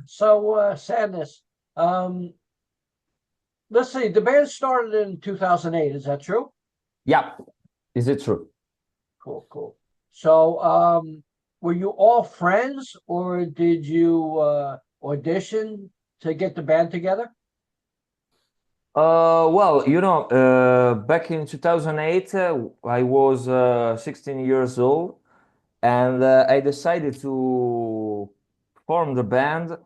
So, Sadness. Um, let's see. The band started in 2008. Is that true? Yeah, is it true? Cool, cool. So, were you all friends, or did you audition to get the band together? Well, back in 2008, I was 16 years old, and I decided to form the band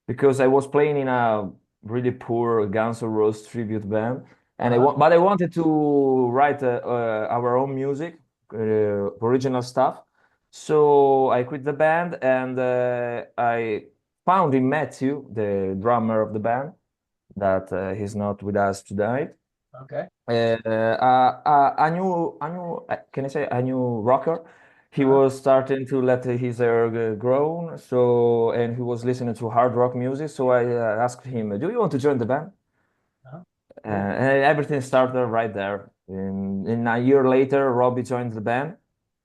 because I was playing in a really poor Guns N' Roses tribute band, and Uh-huh. but I wanted to write our own music, original stuff. So I quit the band, and I found in Metyou, the drummer of the band, that he's not with us tonight. Okay. Can I say a new rocker? He Uh-huh. was starting to let his hair grow, so and he was listening to hard rock music. So I asked him, "Do you want to join the band?" Uh-huh. Cool. And everything started right there. In a year later, Robbie joined the band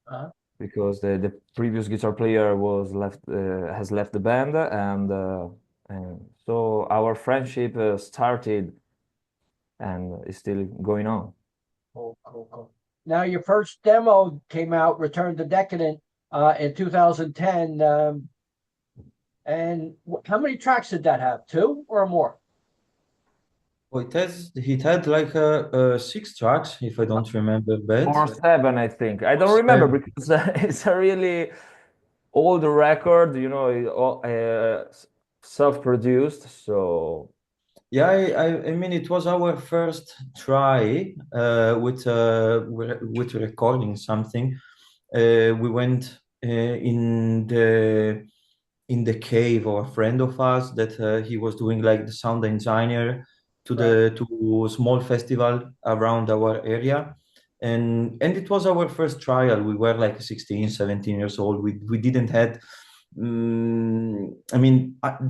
Uh-huh. because the previous guitar player was left has left the band, and so our friendship started and is still going on. Cool, cool, cool. Now, your first demo came out, Return to Decadent, in 2010. And how many tracks did that have? Two or more? Oh, it had like six tracks, if I don't remember bad. Or seven, I think. I Or don't remember seven. because it's a really old record, self-produced. So Yeah, I mean, it was our first try with recording something. We went in the cave of a friend of us that he was doing like the sound engineer Right. to a small festival around our area. And it was our first trial. We were like 16, 17 years old. We didn't had I mean,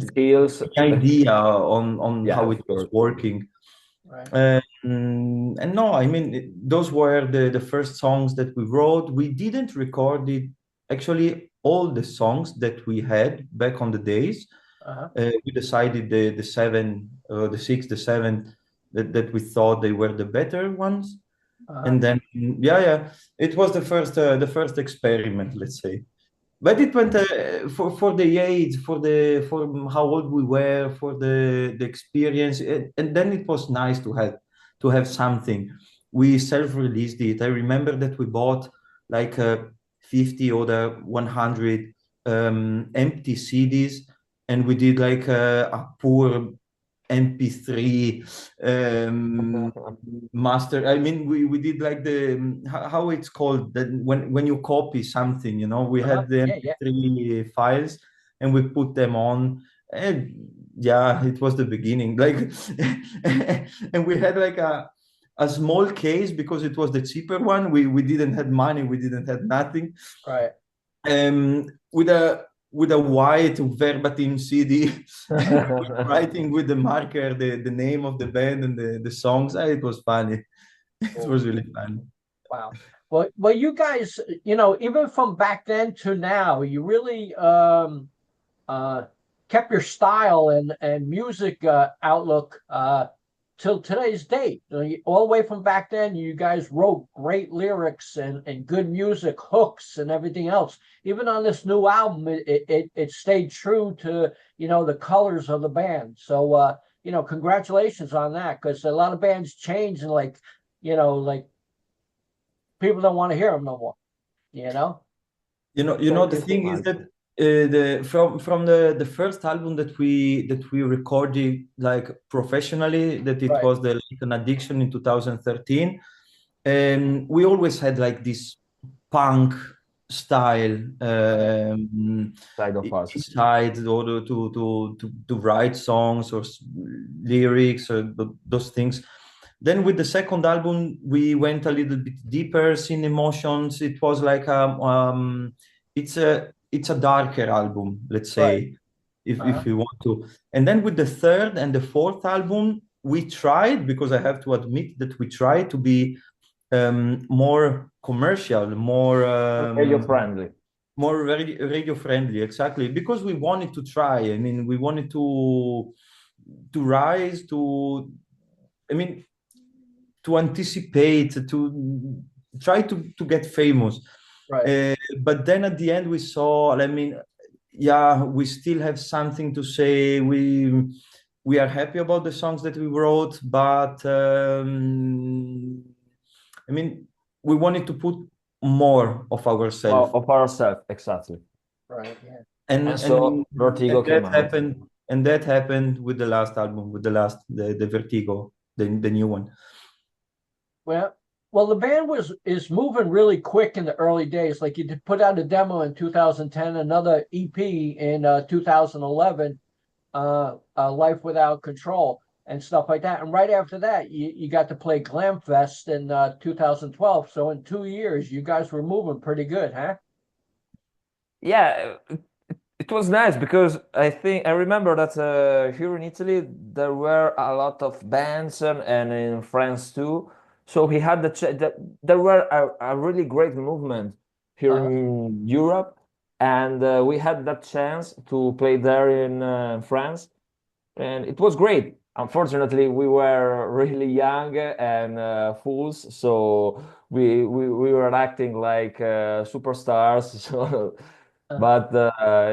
skills. the idea on Yeah, how of it was course. working. Right. And no, I mean, those were the first songs that we wrote. We didn't record it. Actually, all the songs that we had back on the days, Uh-huh. we decided the seven, the six, the seven that we thought they were the better ones. Uh-huh. And then, yeah, it was the first experiment, let's say. But it went for the age, for how old we were, for the experience, and then it was nice to have something. We self-released it. I remember that we bought like 50 or the 100 empty CDs, and we did like a poor MP3 master. I mean, we did like the how it's called that when you copy something, we Uh-huh. had the Yeah, yeah. MP3 files and we put them on. And yeah, it was the beginning. Like, and we had like a small case because it was the cheaper one. We didn't have money. We didn't have nothing. Right. With a white verbatim CD, writing with the marker the name of the band and the songs. It was funny. It Cool. was really fun. Wow. Well, you guys, even from back then to now, you really uh, kept your style and music outlook till today's date. All the way from back then, you guys wrote great lyrics and good music, hooks, and everything else. Even on this new album, it stayed true to the colors of the band. So congratulations on that, because a lot of bands change and like people don't want to hear them no more. You know. So The thing is that the from the first album that we recorded like professionally, that it right, was the like an addiction in 2013, and we always had like this punk style right, Side of us. inside order to write songs or lyrics or those things. Then with the second album, we went a little bit deeper in emotions. It was like it's a darker album, let's right. say, if Uh-huh. we want to. And then with the third and the fourth album, we tried, because I have to admit that we tried to be more commercial, Radio friendly. more radio friendly, exactly, because we wanted to try. I mean, we wanted to rise to, I mean, to anticipate, to try to get famous. Right. But then at the end we saw, I mean, yeah, we still have something to say. We are happy about the songs that we wrote, but I mean, we wanted to put more of ourselves, Of ourselves, exactly. Right. Yeah. And so Vertigo came out. and that happened with the last album, with the Vertigo, the new one. Well, the band is moving really quick in the early days. Like you put out a demo in 2010, another EP in 2011, Life Without Control and stuff like that. And right after that, you got to play Glam Fest in 2012. So in 2 years, you guys were moving pretty good, huh? Yeah, it was nice because I remember that here in Italy there were a lot of bands and in France too. So he had there were a really great movement here in Europe, and we had that chance to play there in France, and it was great. Unfortunately, we were really young and fools, so we were acting like superstars. So, but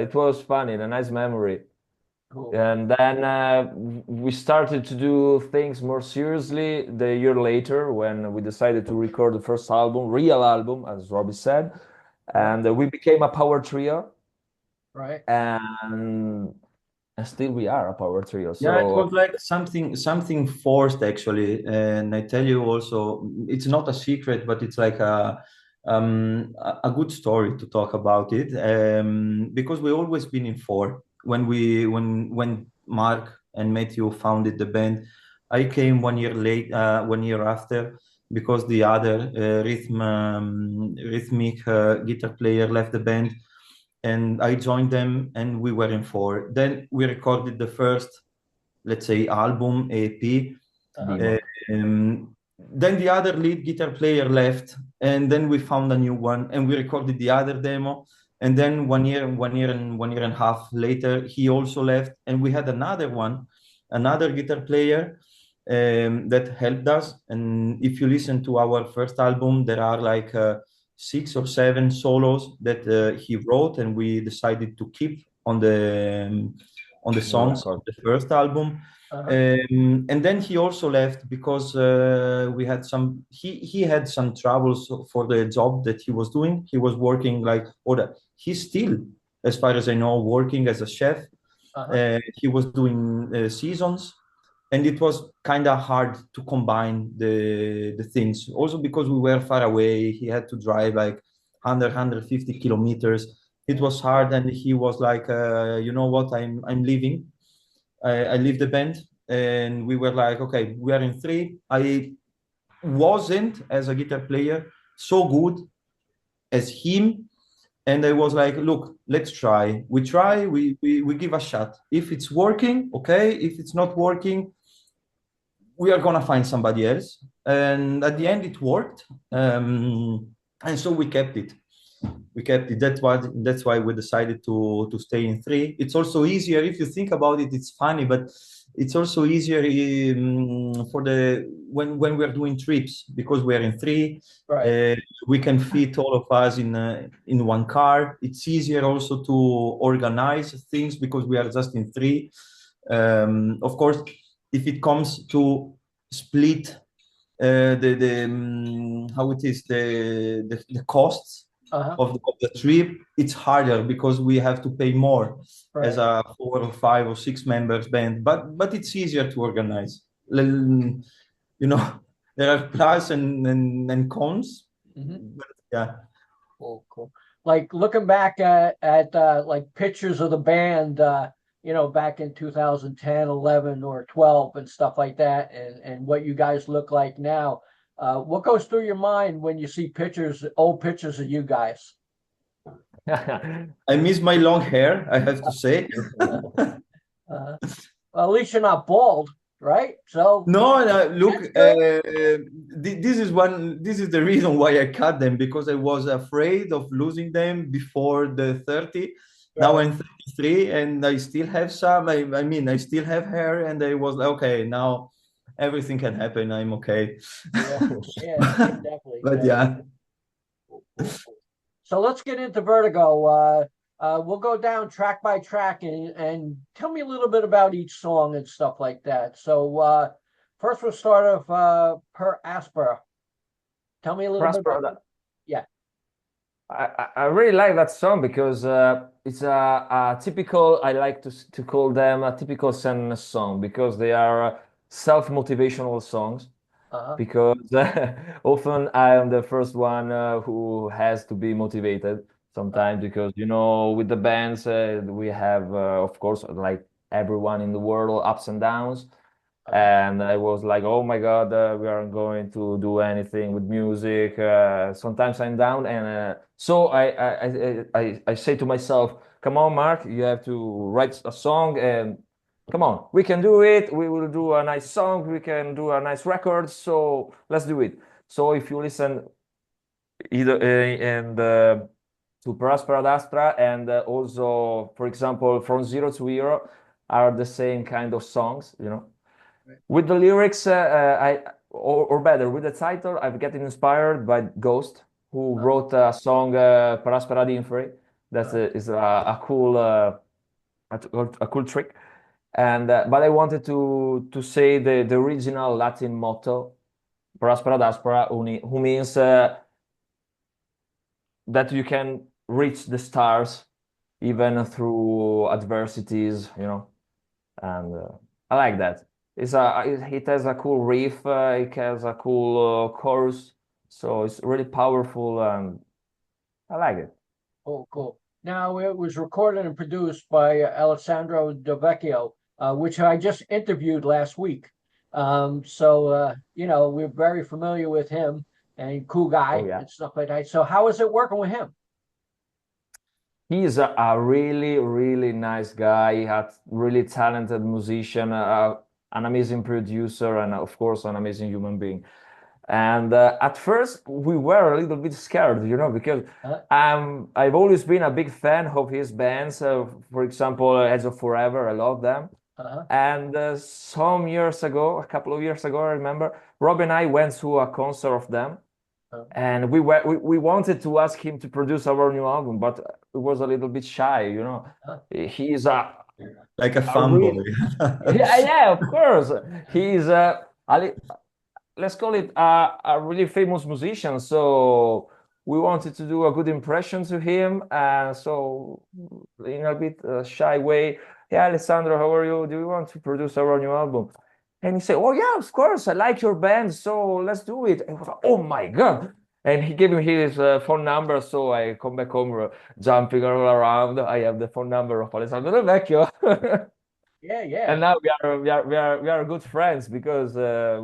it was funny, a nice memory. Cool. And then we started to do things more seriously the year later when we decided to record the first album, real album, as Robby said, and we became a power trio. Right. And still we are a power trio. So yeah, it was like something forced actually, and I tell you also, it's not a secret, but it's like a good story to talk about it, because we always been in four. When Mark and Metyou founded the band, I came 1 year late, 1 year after, because the other rhythmic guitar player left the band, and I joined them, and we were in four. Then we recorded the first, let's say, album, EP. Then the other lead guitar player left, and then we found a new one, and we recorded the other demo. And then 1 year and a half later, he also left, and we had another guitar player that helped us. And if you listen to our first album, there are like 6 or 7 solos that he wrote, and we decided to keep on the songs of the first album. And then he also left because we had he had some troubles for the job that he was doing. He was working he's still, as far as I know, working as a chef. He was doing seasons, and it was kind of hard to combine the things. Also because we were far away, he had to drive like 150 kilometers. It was hard, and he was like, you know what, I'm leaving. I leave the band, and we were like, okay, we are in 3. I wasn't, as a guitar player, so good as him, and I was like, look, let's try. We try, we give a shot. If it's working, okay. If it's not working, we are gonna find somebody else. And at the end, it worked, and so we kept it. That's why we decided to stay in 3. It's also easier if you think about it. It's funny, but it's also easier for when we're doing trips, because we're in 3. Right. We can fit all of us in one car. It's easier also to organize things because we are just in 3. Of course, if it comes to split how it is the costs of the trip, it's harder because we have to pay more as a 4 or 5 or 6 members band, but it's easier to organize. You know, there are pros and cons. But yeah. Cool. Like looking back at like pictures of the band, you know, back in 2010, 11, or 12 and stuff like that, and what you guys look like now. What goes through your mind when you see old pictures of you guys? I miss my long hair, I have to say. Well, at least you're not bald, right? So no, look, this is the reason why I cut them, because I was afraid of losing them before the 30. Now I'm 33 and I still have some. I mean, I still have hair, and I was like, okay, now everything can happen. I'm okay. Definitely. But yeah. So let's get into Vertigo. We'll go down track by track and tell me a little bit about each song and stuff like that. So first we'll start off Per Aspera. Tell me a little bit about that. Yeah. I really like that song because it's a typical, I like to call them a typical SANDNESS song, because they are self-motivational songs. Because often I am the first one who has to be motivated sometimes, because with the bands we have of course, like everyone in the world, ups and downs. And I was like, oh my God, we aren't going to do anything with music. Sometimes I'm down, and so I say to myself, come on, Mark, you have to write a song, and come on, we can do it. We will do a nice song. We can do a nice record. So let's do it. So if you listen either to Per Aspera and also, for example, From Zero to Hero, are the same kind of songs, With the lyrics, or better, with the title, I've getting inspired by Ghost, who wrote a song, Per Aspera d'Inferi. That is a cool trick. And but I wanted to say the original Latin motto, Per Aspera d'Aspera, who means that you can reach the stars even through adversities, And I like that. It has a cool riff. It has a cool chorus, so it's really powerful, and I like it. Oh, cool. Now, it was recorded and produced by Alessandro Del Vecchio, which I just interviewed last week. We're very familiar with him, and cool guy and stuff like that. So how is it working with him? He's a really, really nice guy. He had really talented musician, an amazing producer, and of course, an amazing human being. And at first, we were a little bit scared, because I've always been a big fan of his bands. For example, Edge of Forever, I love them. And some years ago, a couple of years ago, I remember, Rob and I went to a concert of them. And we wanted to ask him to produce our new album, but it was a little bit shy, He's like a fanboy. Yeah, of course. He's let's call it a really famous musician. So we wanted to do a good impression to him. So in a bit shy way, yeah, Alessandro, how are you? Do you want to produce our new album? And he said, oh yeah, of course, I like your band, so let's do it. And I was like, oh my God. And he gave me his phone number, so I come back home jumping all around. I have the phone number of Alessandro Del Vecchio. Yeah. And now we are good friends, because I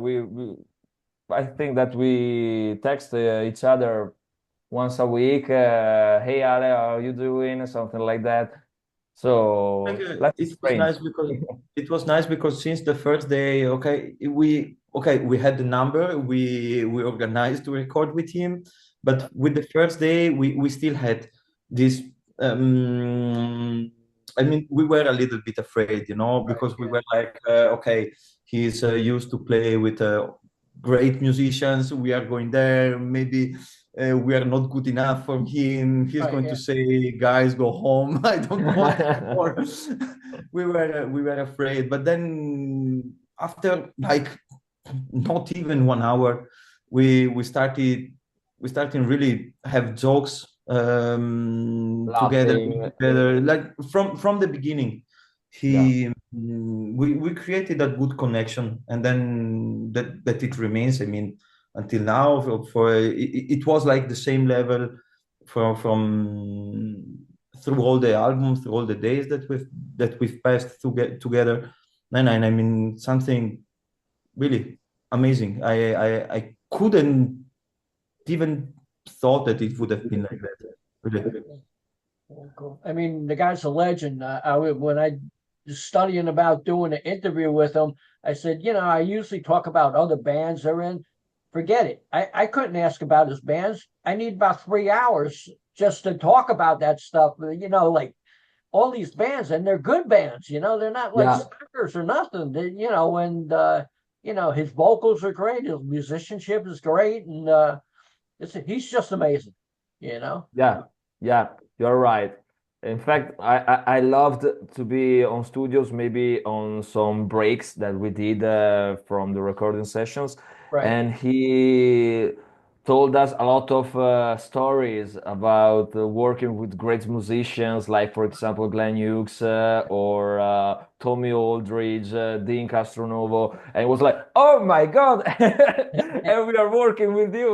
think that we text each other once a week. Hey Ale, how are you doing? Something like that. So it was nice because since the first day, we had the number, we organized to record with him, but with the first day we still had this. We were a little bit afraid, because we were like, he's used to play with great musicians. We are going there, maybe. We are not good enough for him. He's going to say, "Guys, go home. I don't want more." we were afraid, but then after like not even 1 hour, we started really have jokes together, like from the beginning. We created a good connection, and then that it remains. Until now, it was like the same level from through all the albums, through all the days that we've passed together. And something really amazing. I couldn't even thought that it would have been like that. Really. Cool. The guy's a legend. When I was studying about doing an interview with him, I said, I usually talk about other bands they're in. forget it. I couldn't ask about his bands. I need about 3 hours just to talk about that stuff. You know, like all these bands, and they're good bands. You know, they're not like Yeah. suckers or nothing. You know, and you know, his vocals are great. His musicianship is great, and he's just amazing. You know. Yeah, yeah, you're right. In fact, I loved to be on studios, maybe on some breaks that we did from the recording sessions. Right. And he told us a lot of stories about working with great musicians, like, for example, Glenn Hughes or Tommy Aldridge, Dean Castronovo. And it was like, oh my God, and we are working with you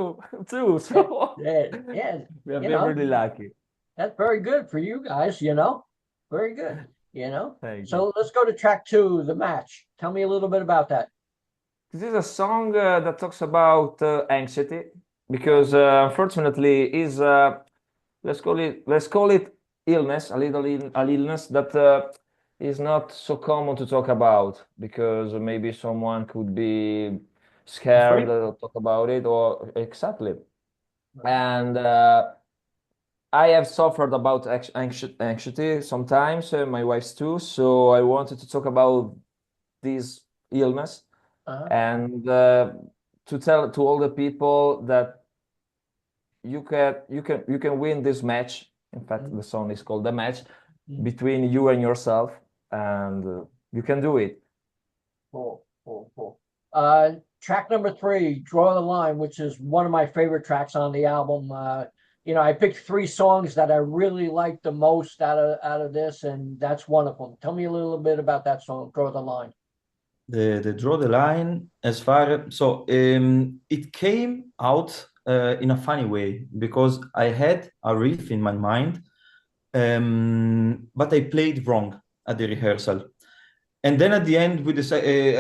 too. So Yeah, we have you been know, really lucky. that's very good for you guys, you know. Very good, you know. Thank you. So let's go to track two, The Match. Tell me a little bit about that. This is a song that talks about anxiety because unfortunately is let's call it illness, an illness that is not so common to talk about because maybe someone could be scared Afraid? to talk about it or exactly. And I have suffered about anxiety sometimes, my wife's too. So I wanted to talk about this illness Uh-huh. and to tell to all the people that you can win this match. In fact, the song is called The Match Mhm. between you and yourself, and you can do it. Cool, cool, cool. Track number three, Draw the Line, which is one of my favorite tracks on the album. You know, I picked three songs that I really like the most out of this, and that's one of them. Tell me a little bit about that song, Draw the Line. The Draw the Line, as far so it came out in a funny way because I had a riff in my mind, but I played wrong at the rehearsal. And then at the end, we decided,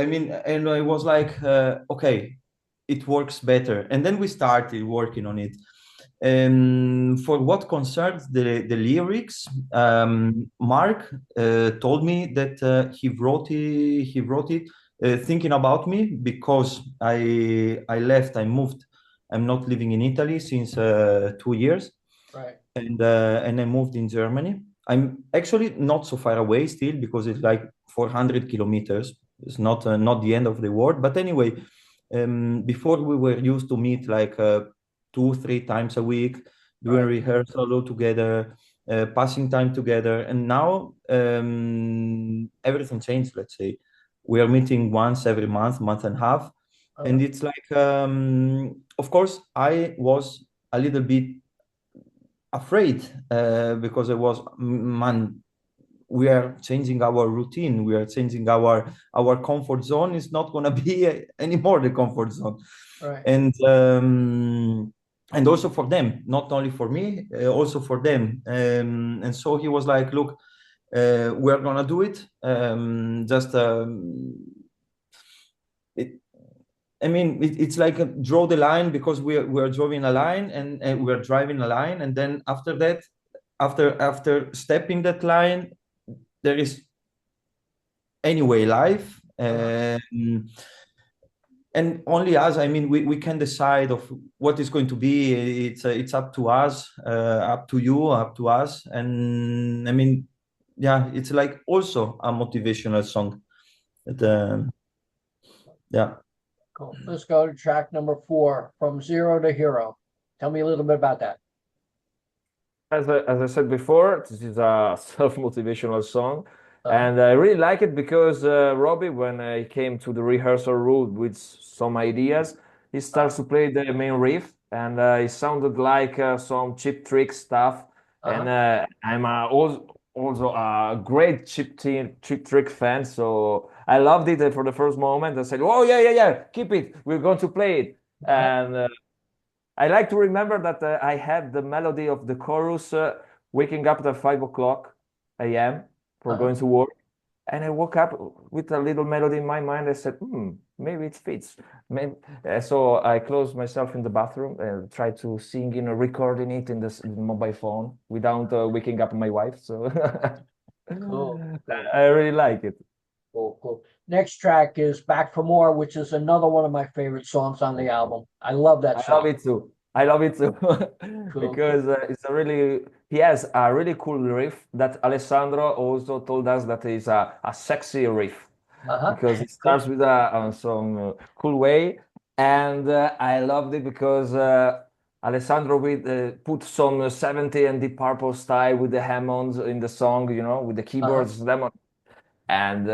and I was like, okay, it works better. And then we started working on it. For what concerns the lyrics, Mark told me that he wrote it thinking about me because I left, I moved. I'm not living in Italy since 2 years, Right. and I moved in Germany. I'm actually not so far away still because it's like 400 kilometers. It's not the end of the world. But anyway, before we were used to meet like 2-3 times a week, doing Right. rehearsal all together, passing time together. And now everything changed, let's say. We are meeting once every month and a half. And it's like, of course, I was a little bit afraid because I was, man, we are changing our routine, we are changing our comfort zone. It's not going to be anymore the comfort zone. Right. And also for them, not only for me, also for them. And so he was like, look, we're going to do it. It's like draw the line because we're drawing a line and we're driving a line. And then after that, after stepping that line, there is anyway life. And only us, we can decide of what is going to be. It's up to us, up to you, up to us. And yeah, it's like also a motivational song. Yeah. Cool. Let's go to track number four, From Zero to Hero. Tell me a little bit about that. As I said before, this is a self-motivational song, Uh, and I really like it because Robbie, when he came to the rehearsal room with some ideas, he starts to play the main riff, and it sounded like some Cheap Trick stuff. And I'm also a great Cheap Trick fan, so I loved it for the first moment. I said, "Oh yeah, yeah, yeah, keep it. We're going to play it." And I like to remember that I had the melody of the chorus waking up at 5 o'clock a.m. for going to work. And I woke up with a little melody in my mind. I said, maybe it fits. So I closed myself in the bathroom and tried to sing, recording it in the mobile phone without waking up my wife. So Cool. I really like it. Cool, cool. Next track is Back for More, which is another one of my favorite songs on the album. I love that I love song. it too. I love it too Cool, because it's a really he has a really cool riff that Alessandro also told us that is a sexy riff Uh-huh. because it Cool. starts with a on some cool way, and I loved it because Alessandro put some 70 and Deep Purple style with the Hammonds in the song, with the Uh-huh. keyboards, and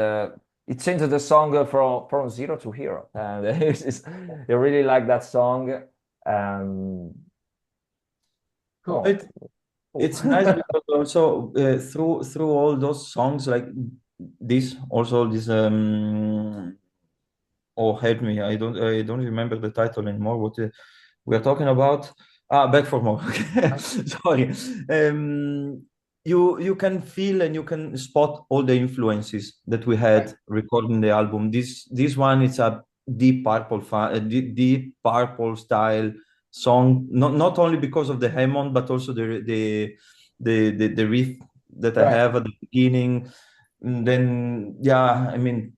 it changed the song from zero to hero, and I really like that song. Um, Cool. oh, It's nice because also through all those songs like this oh, help me, I don't remember the title anymore. What we are talking about? Back for More. Okay. Sorry. You can feel and you can spot all the influences that we had recording the album. This one is a Deep Purple style song, not only because of the Hammond, but also the riff that I Right. have at the beginning. And then yeah, I mean,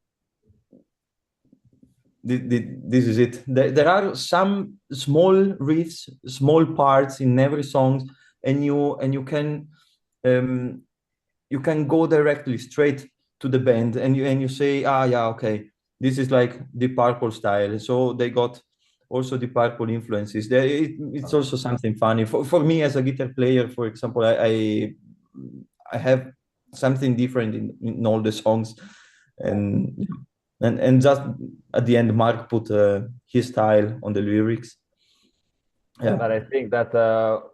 this is it. There are some small riffs, small parts in every song, and um, you can go directly straight to the band, and you say, yeah, okay, this is like the Purple style. So they got also the Purple influences. It's also something funny for me as a guitar player. For example, I have something different in all the songs, and just at the end, Mark put his style on the lyrics. Yeah, but I think that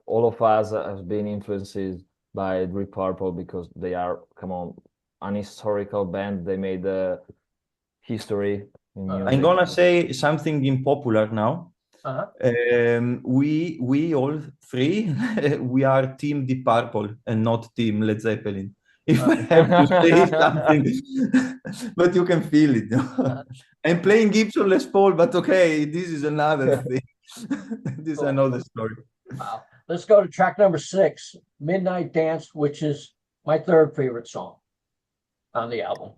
all of us have been influenced by Deep Purple because they are, come on, an historical band. They made history in Uh-huh. I'm music. gonna say something impopular now. Uh-huh. We all three we are Team Deep Purple and not Team Led Zeppelin. If I have to say something, but you can feel it. Uh-huh. I'm playing Gibson Les Paul, but okay, this is another thing. This is Cool. another story. Wow. Let's go to track number 6, Midnight Dance, which is my third favorite song on the album.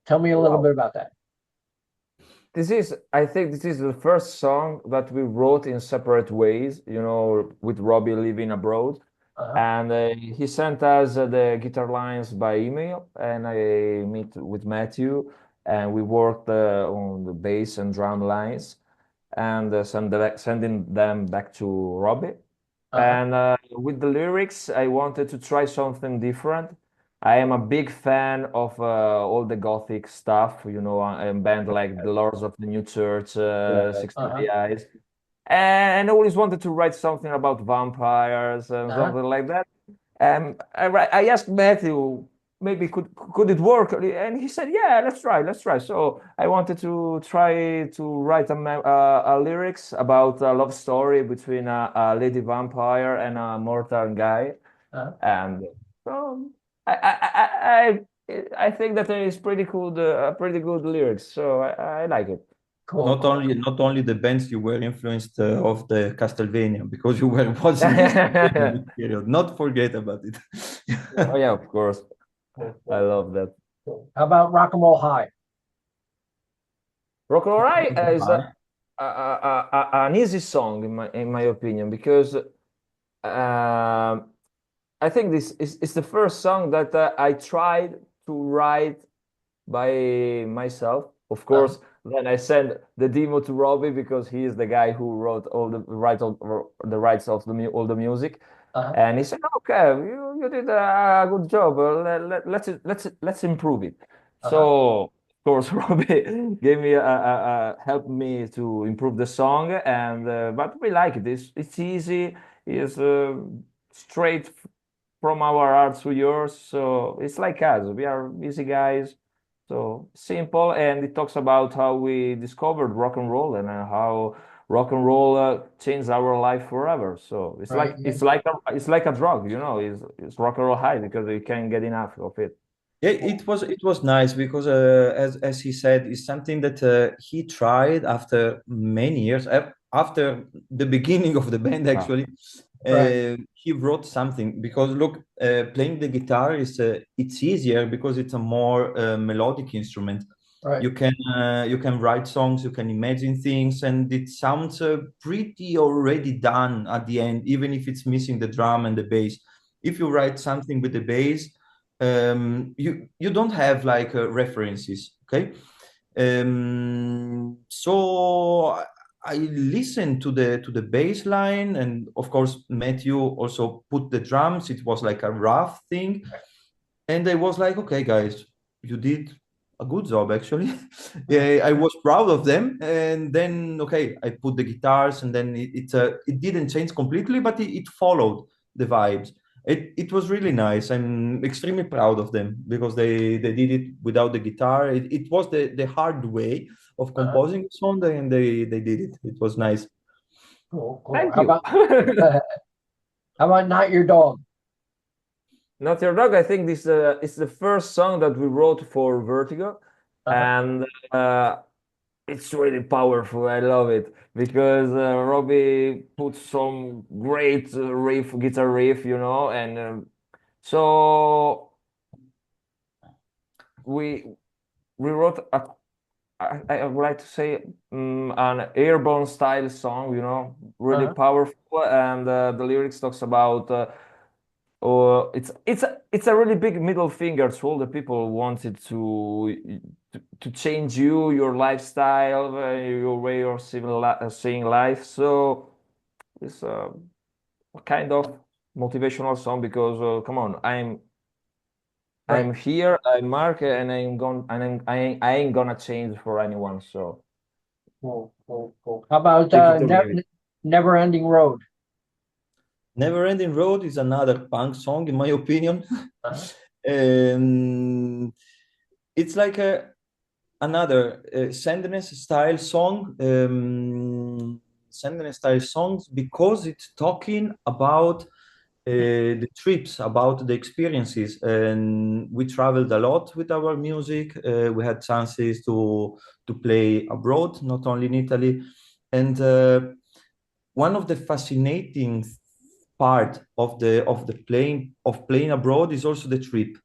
Tell me a little Wow. bit about that. I think this is the first song that we wrote in separate ways, with Robby living abroad. Uh-huh. And he sent us the guitar lines by email, and I meet with Metyou, and we worked on the bass and drum lines, and sending them back to Robby. Uh-huh. And with the lyrics, I wanted to try something different. I am a big fan of all the gothic stuff, a band like the Lords of the New Church, Six Uh-huh. Eyes, and I always wanted to write something about vampires and Uh-huh. something like that. I asked Metyou, maybe could it work? And he said, yeah, let's try. So I wanted to try to write a lyrics about a love story between a lady vampire and a mortal guy. Uh-huh. And so I think that it is pretty cool, pretty good lyrics. So I like it. Cool. Not only the bands you were influenced of the Castlevania because you were watching Castlevania in this period. Not forget about it. Oh yeah, of course. I love that. How about Rock and Roll High? Rock and Roll High is an easy song in my opinion because I think this is the first song that I tried to write by myself. Of course, then I sent the demo to Robby because he is the guy who wrote all the rights of all the music. And he said, "Okay, you did a good job. Let's improve it." So of course, Robby gave me helped me to improve the song, and but we like it. It's easy. It's straight from our hearts to yours. So it's like us. We are busy guys. So simple, and it talks about how we discovered rock and roll and how rock and roll changed our life forever. So it's Right. it's like a drug, It's rock and roll high because you can't get enough of it. Yeah, it was nice because as he said, it's something that he tried after many years after the beginning of the band Wow. actually, Right. He wrote something because look, playing the guitar is it's easier because it's a more melodic instrument. Right. You can write songs, you can imagine things, and it sounds pretty already done at the end, even if it's missing the drum and the bass. If you write something with the bass, you don't have like references, okay? So I listened to the bass line, and of course Metyou also put the drums. It was like a rough thing, and I was like, okay, guys, you did a good job actually. Yeah, I was proud of them. And then okay, I put the guitars, and then it didn't change completely, but it followed the vibes. It was really nice. I'm extremely proud of them because they did it without the guitar. It was the hard way of Uh-huh. composing a song, and they did it. It was nice. Cool. Cool. Thank you. How about Not Your Dog? Not Your Dog, I think this is the first song that we wrote for Vertigo, Uh-huh. and it's really powerful. I love it because Robby put some great guitar riff, you know, and so we wrote I would like to say an airborne style song, you know, really Uh-huh. powerful, and the lyrics talks about. It's a really big middle finger to all the people who wanted to change your lifestyle, your way of seeing life. So it's a kind of motivational song because come on, Right. I'm here, I'm Mark, and I ain't gonna change for anyone. So Cool. Cool. Cool. How about take it away. Never Ending Road? Never Ending Road is another punk song, in my opinion. Uh-huh. um, it's like another SANDNESS style song. SANDNESS style songs because it's talking about the trips, about the experiences, and we traveled a lot with our music. We had chances to play abroad, not only in Italy, and one of the fascinating part of the playing abroad is also the trip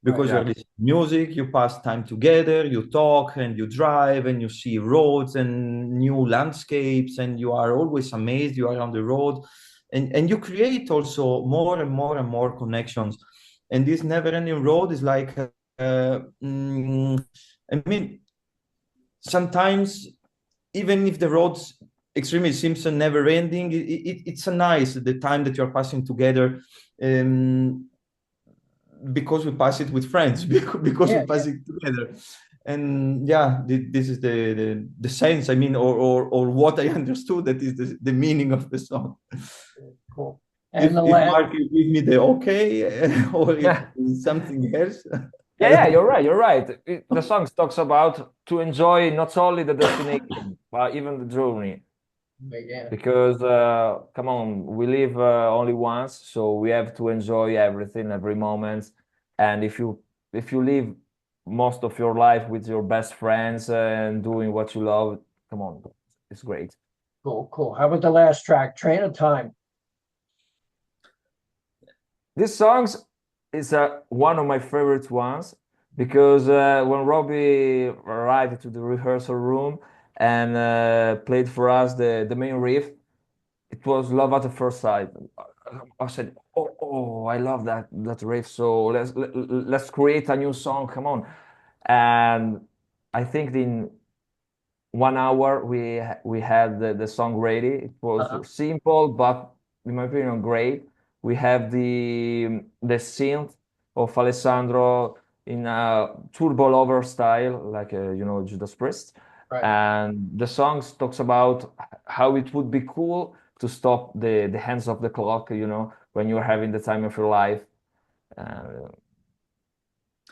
Right. because Yeah. you're listening to music, you pass time together, you talk and you drive and you see roads and new landscapes, and you are always amazed you are on the road, and you create also more and more and more connections. And this never-ending road is like I mean, sometimes even if the roads extremely seems never ending, it's a nice the time that you're passing together. um, because we pass it with friends, because we Yeah. Yeah. pass it together. And yeah, this is the sense, I mean, or what I understood that is the meaning of the song. Cool. And the If last. Mark you give me the okay, or if it's something else, I Yeah, don't you're know. right. You're right. The song talks about to enjoy not only the destination, but even the journey. Yeah. Because come on, we live only once, so we have to enjoy everything, every moment. And if you live most of your life with your best friends and doing what you love, come on, it's great. Cool. Cool. How about the last track, Train of Time? This songs is one of my favorite ones because when Robbie arrived to the rehearsal room and played for us the main riff, it was love at the first sight. I said, oh, I love that riff. So let's create a new song. Come on, and I think in 1 hour we had the song ready. It Uh-huh. was simple, but in my opinion, great. We have the synth of Alessandro in a turbo lover style, like you know Judas Priest, Right. and the songs talks about how it would be cool to stop the hands of the clock, you know, when you're having the time of your life. Uh,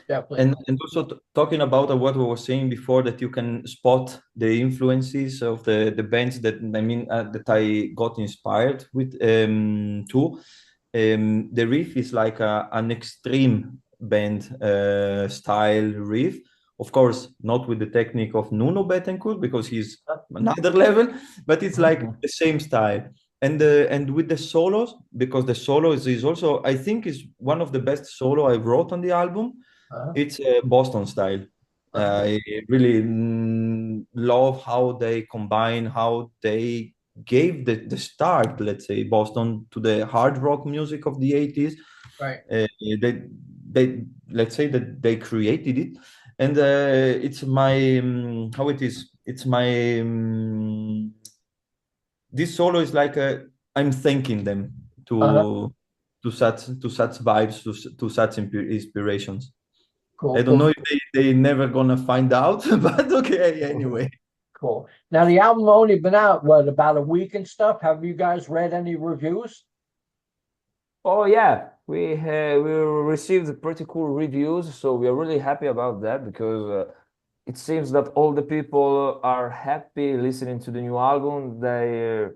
Definitely. And also talking about what we were saying before, that you can spot the influences of the bands that I mean that I got inspired with too. The riff is like an extreme band style riff. Of course, not with the technique of Nuno Bettencourt because he's another level, but it's like the same style. and with the solos, because the solos is also, I think, is one of the best solo I wrote on the album. It's Boston style. I really love how they combine, how they gave the start, let's say, Boston to the hard rock music of the 80s. Right. They let's say that they created it, and it's my how it is. It's my this solo is like I'm thanking them to such vibes, to such inspirations. Cool. I don't Cool. know if they never gonna find out, but okay, anyway. Cool. Now the album only been out what about a week and stuff. Have you guys read any reviews? Oh yeah, we received pretty cool reviews, so we are really happy about that because it seems that all the people are happy listening to the new album. They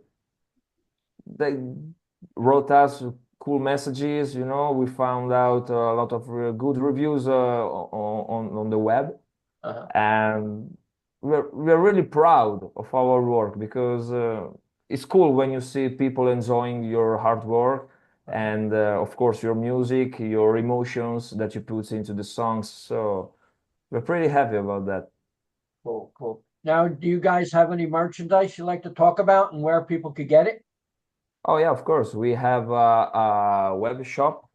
wrote us cool messages, you know. We found out a lot of good reviews on the web, and we're really proud of our work because it's cool when you see people enjoying your hard work and of course your music, your emotions that you put into the songs. So we're pretty happy about that. Cool. Cool. Now, do you guys have any merchandise you like to talk about and where people could get it? Oh yeah, of course. We have a web shop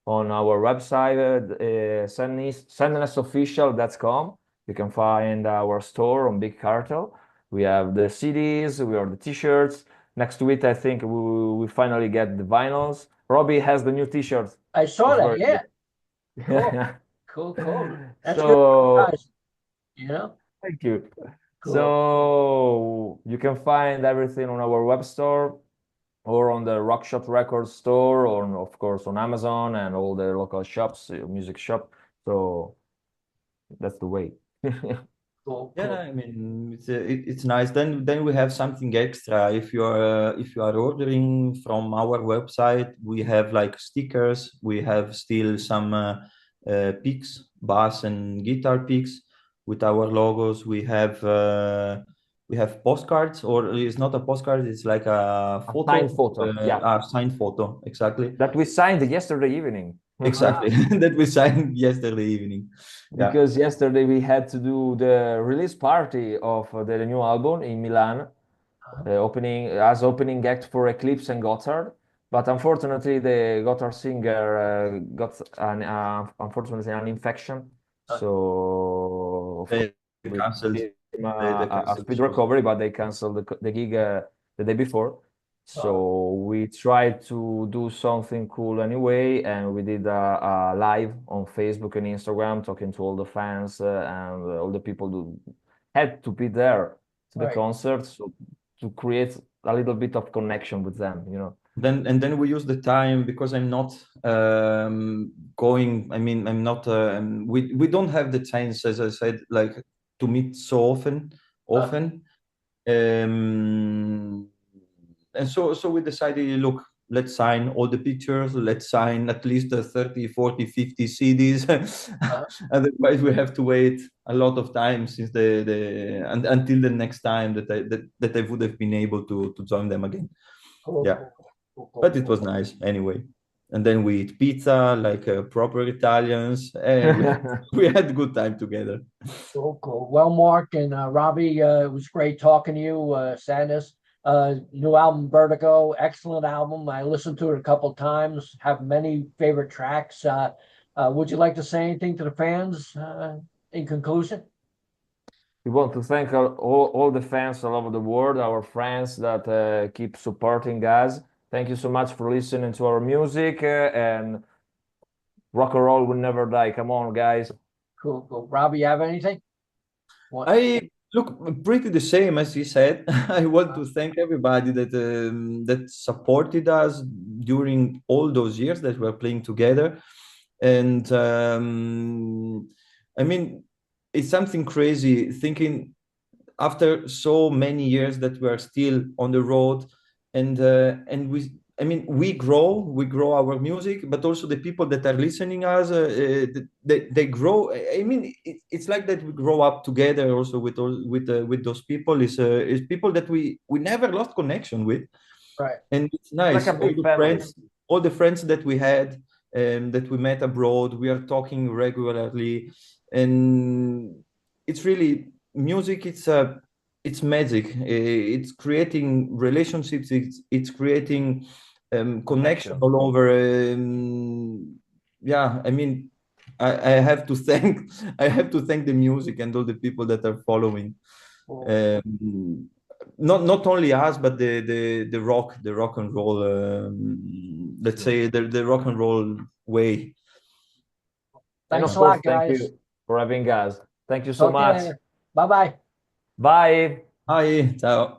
on our website, SANDNESSofficial.com. You can find our store on Big Cartel. We have the CDs, we have the t-shirts. Next to it, I think we finally get the vinyls. Robbie has the new t-shirt. I saw It's that. very Yeah. good. Cool. Cool. Cool. That's good, So, guys. You know. thank you. Cool. So you can find everything on our web store or on the Rockshots Records store, or of course on Amazon and all the local shops, music shop. So that's the way. Cool. Yeah, Cool. I mean it's nice. Then we have something extra. If you are ordering from our website, we have like stickers. We have still some picks, bass and guitar picks with our logos. We have postcards, or it's not a postcard. It's like a A photo, signed photo, yeah, a signed photo, exactly. that we signed yesterday evening. Exactly, that we signed yesterday evening. Yeah. Because yesterday we had to do the release party of the new album in Milan, opening act for Eclipse and Gotthard. But unfortunately, the Gotthard singer got unfortunately an infection. So of course, They we canceled. gave him They a canceled the speed shows. recovery, but they canceled the gig the day before. So we tried to do something cool anyway, and we did a live on Facebook and Instagram, talking to all the fans and all the people who had to be there to the Right. concert, so to create a little bit of connection with them, you know. Then we use the time because I'm not going. I mean, I'm not. We don't have the chance, as I said, like to meet so often. And so we decided, look, let's sign all the pictures, let's sign at least 30, 40, 50 CDs. Otherwise we have to wait a lot of time since until the next time that I would have been able to join them again. Cool. Yeah. Cool. Cool. But it was nice anyway. And then we eat pizza like proper Italians, and we had a good time together. Cool. Cool. Well, Mark and Robbie, it was great talking to you. SANDNESS, new album Vertigo, excellent album. I listened to it a couple times. Have many favorite tracks. Would you like to say anything to the fans in conclusion? We want to thank all the fans all over the world, our friends that keep supporting us. Thank you so much for listening to our music, and rock and roll will never die. Come on, guys. Cool. Cool. Robbie, you have anything? I look pretty the same as he said. I want to thank everybody that supported us during all those years that we're playing together. And I mean, it's something crazy thinking after so many years that we're still on the road, and we grow our music, but also the people that are listening us, they grow. I mean, it's like that we grow up together also with those people. Is people that we never lost connection with. Right. And it's Like nice. a big family. All the friends that we had, that we met abroad, we are talking regularly, and it's really music. It's magic. It's creating relationships. It's creating connection Connection. all over. Yeah, I mean, I have to thank I have to thank the music and all the people that are following. Not only us, but the rock and roll, let's say the rock and roll way. And Thanks of a course, lot, thank guys. you for having us. Thank you so Talk to you much. later. Bye-bye. Bye. Hi, ciao.